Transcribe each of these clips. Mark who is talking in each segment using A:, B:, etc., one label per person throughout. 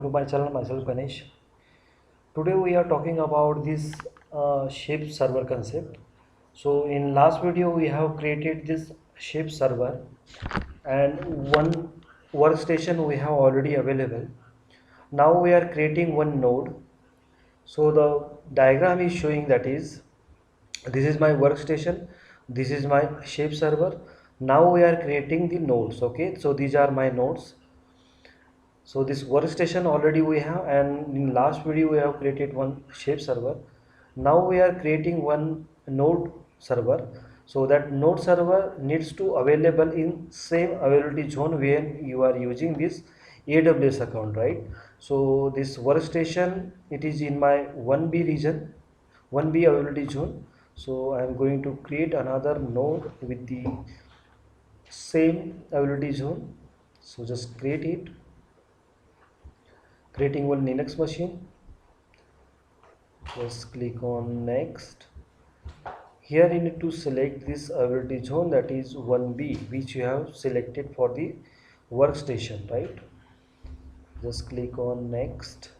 A: To my channel, myself Ganesh. Today we are talking about this shape server concept. So in last video we have created this shape server and one workstation we have already available. Now we are creating one node. So the diagram is showing that is this is my workstation, this is my shape server. Now we are creating the nodes. Okay, so these are my nodes. So this workstation already we have, and in last video we have created one shape server. Now we are creating one node server. So that node server needs to available in same availability zone when you are using this AWS account, right? So this workstation, it is in my 1B region, 1B availability zone. So I am going to create another node with the same availability zone. So just create it, creating one Linux machine. Just click on next. Here you need to select this availability zone, that is 1B, which you have selected for the workstation, right? Just click on next.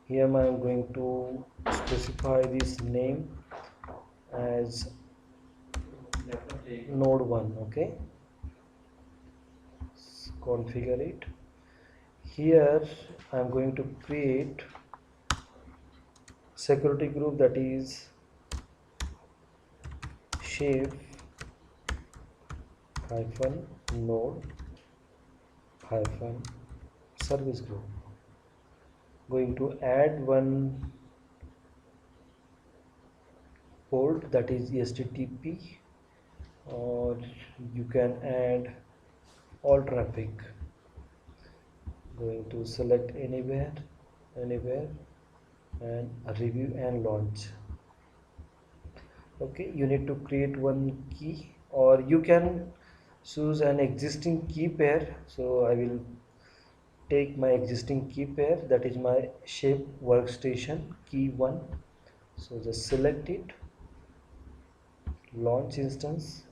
A: Here I am going to specify this name as node 1. Okay, configure it. Here I am going to create security group, that is shape hyphen node hyphen service group. Going to add one port, that is HTTP, or you can add all traffic. Going to select anywhere and review and launch. Okay, you need to create one key, or you can choose an existing key pair. So I will take my existing key pair, that is my shape workstation key 1. So just select it, launch instance.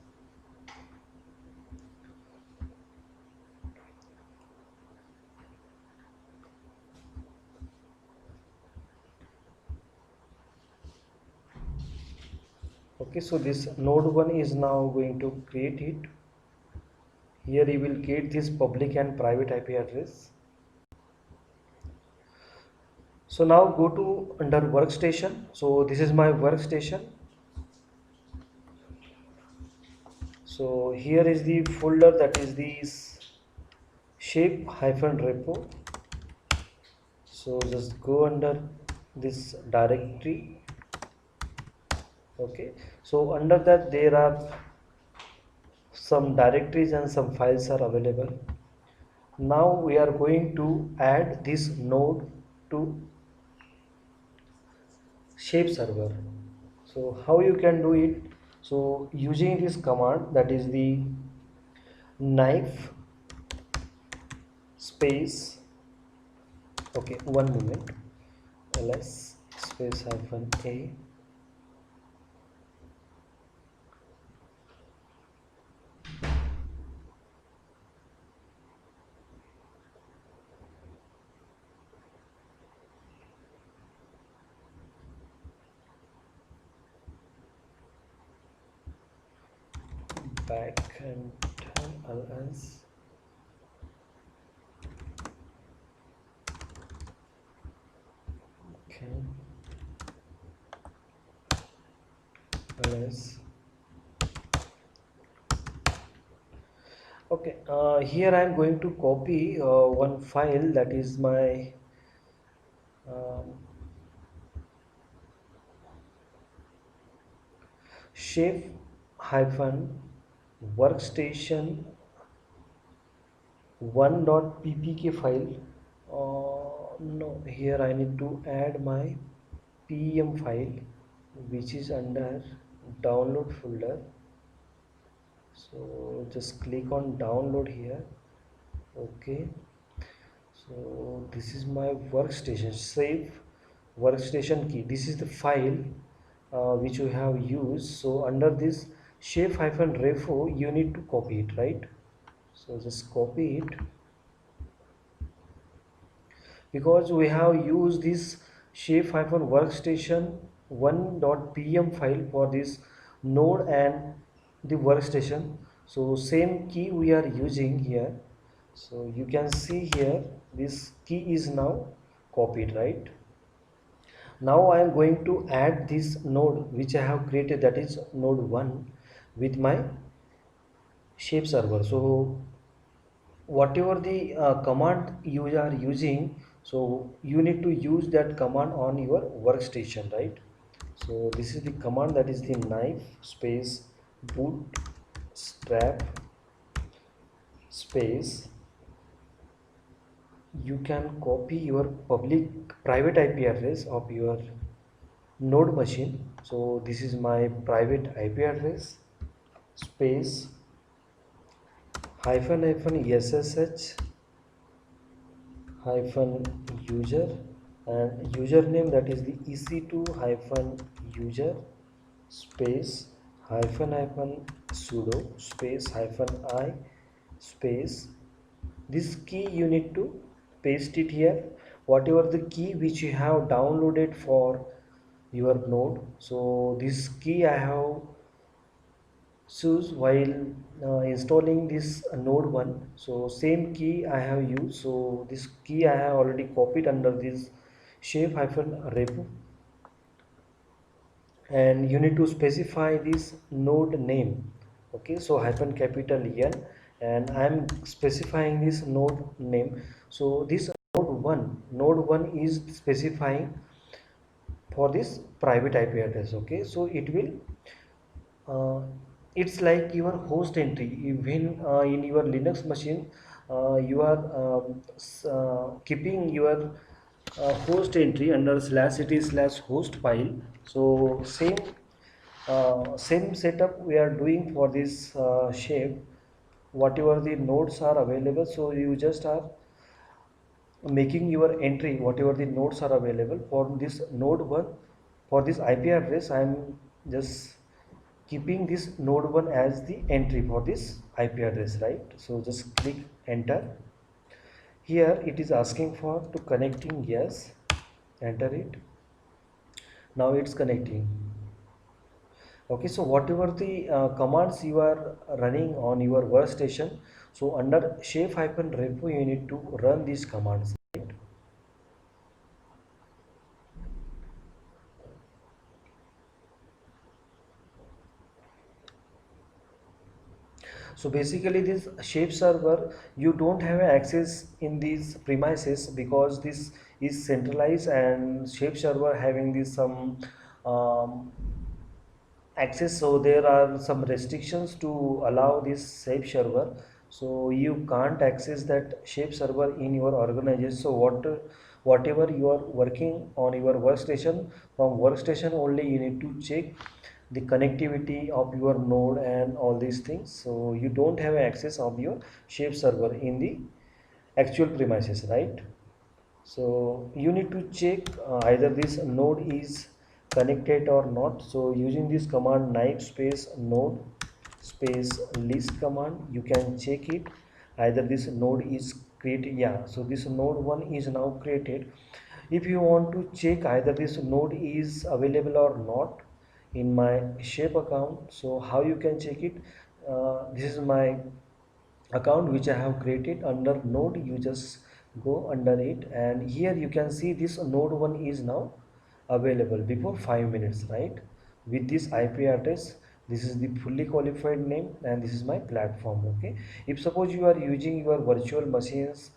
A: Okay, so this node 1 is now going to create it. Here you will get this public and private IP address. So now go to under workstation. So this is my workstation. So here is the folder, that is this shape hyphen repo. So just go under this directory. Okay, so under that there are some directories and some files are available. Now we are going to add this node to shape server. So how you can do it? So using this command, that is the knife space, okay, one moment, ls space hyphen a, back and ls, okay, ls. Okay, here I am going to copy one file, that is my um, shape hyphen workstation 1.ppk file. No, here I need to add my pem file, which is under download folder. So just click on download here. Okay, so this is my workstation, save workstation key. This is the file which you have used. So under this shape hyphen refo, you need to copy it, right? So just copy it, because we have used this shape-workstation 1.pm file for this node and the workstation. So same key we are using here. So you can see here this key is now copied, right? Now I am going to add this node which I have created, that is node 1, with my shape server. So whatever the command you are using, so you need to use that command on your workstation, right? So this is the command, that is the knife space bootstrap space. You can copy your public private IP address of your node machine. So this is my private IP address space hyphen hyphen ssh hyphen user, and username, that is the ec2 hyphen user space hyphen hyphen sudo space hyphen I space. This key you need to paste it here, whatever the key which you have downloaded for your node. So this key I have choose while installing this node 1. So same key I have used. So this key I have already copied under this shape hyphen repo, and you need to specify this node name. Okay, so hyphen capital N, and I am specifying this node name. So this node 1 is specifying for this private IP address. Okay, so it will it's like your host entry. When in your Linux machine you are keeping your host entry under /city/host file. So same setup we are doing for this shape. Whatever the nodes are available, so you just are making your entry whatever the nodes are available for this node 1. For this IP address I am just keeping this node 1 as the entry for this IP address, right? So just click enter. Here it is asking for to connecting, yes, enter it. Now it's connecting. Okay, so whatever the commands you are running on your workstation, so under shape hyphen repo you need to run these commands, right? So basically this shape server, you don't have access in these premises because this is centralized, and shape server having this some um, access. So there are some restrictions to allow this shape server. So you can't access that shape server in your organization. So whatever you are working on your workstation, from workstation only you need to check the connectivity of your node and all these things. So you don't have access of your shape server in the actual premises, right? So you need to check either this node is connected or not. So using this command knife space node space list command, you can check it either this node is created. Yeah, so this node 1 is now created. If you want to check either this node is available or not in my shape account, so how you can check it? This is my account which I have created under node. You just go under it, and here you can see this node 1 is now available before 5 minutes, right? With this IP address, this is the fully qualified name, and this is my platform. Okay, if suppose you are using your virtual machines,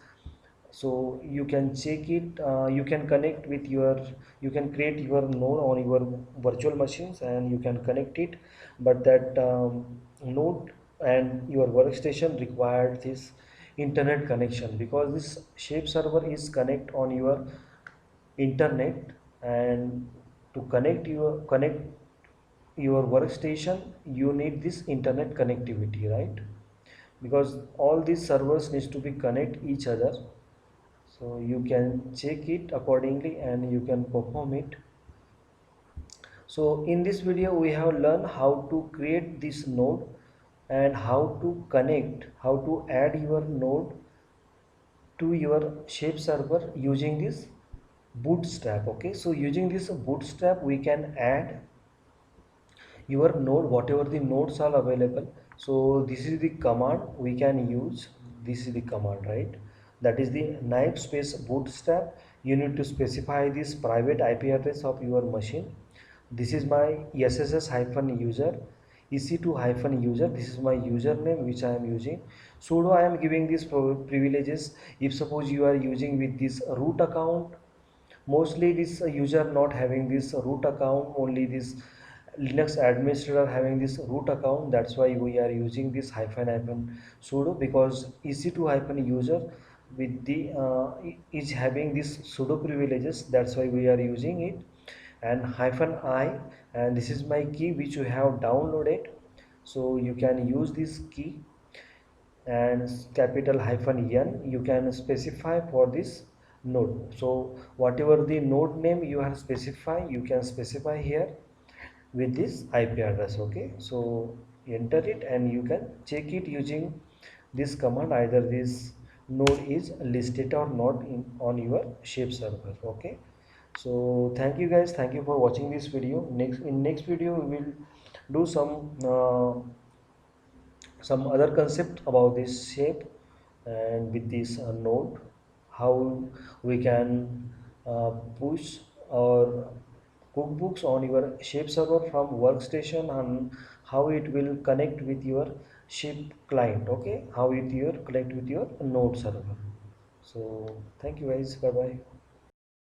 A: so you can check it. You can connect with your, you can create your node on your virtual machines and you can connect it, but that node and your workstation required this internet connection, because this shape server is connect on your internet, and to connect your workstation you need this internet connectivity, right? Because all these servers needs to be connect each other. So you can check it accordingly and you can perform it. So in this video we have learned how to create this node and how to connect, how to add your node to your shape server using this bootstrap. Okay, so using this bootstrap we can add your node, whatever the nodes are available. So this is the command we can use. This is the command, right? That is the knife space bootstrap. You need to specify this private IP address of your machine. This is my sss hyphen user, ec2 hyphen user. This is my username which I am using. Sudo I am giving these privileges. If suppose you are using with this root account, mostly this user not having this root account, only this Linux administrator having this root account. That's why we are using this hyphen hyphen sudo, because ec2 hyphen user with the is having this sudo privileges. That's why we are using it. And hyphen I, and this is my key which you have downloaded, so you can use this key. And capital hyphen n you can specify for this node. So whatever the node name you have specified, you can specify here with this IP address. Okay, so enter it and you can check it using this command, either this node is listed or not on your shape server. Okay, so thank you guys, thank you for watching this video. Next video we will do some other concept about this shape, and with this node, how we can push our cookbooks on your shape server from workstation, and how it will connect with your shape client. Okay, how it will connect with your node server. So thank you guys, bye bye.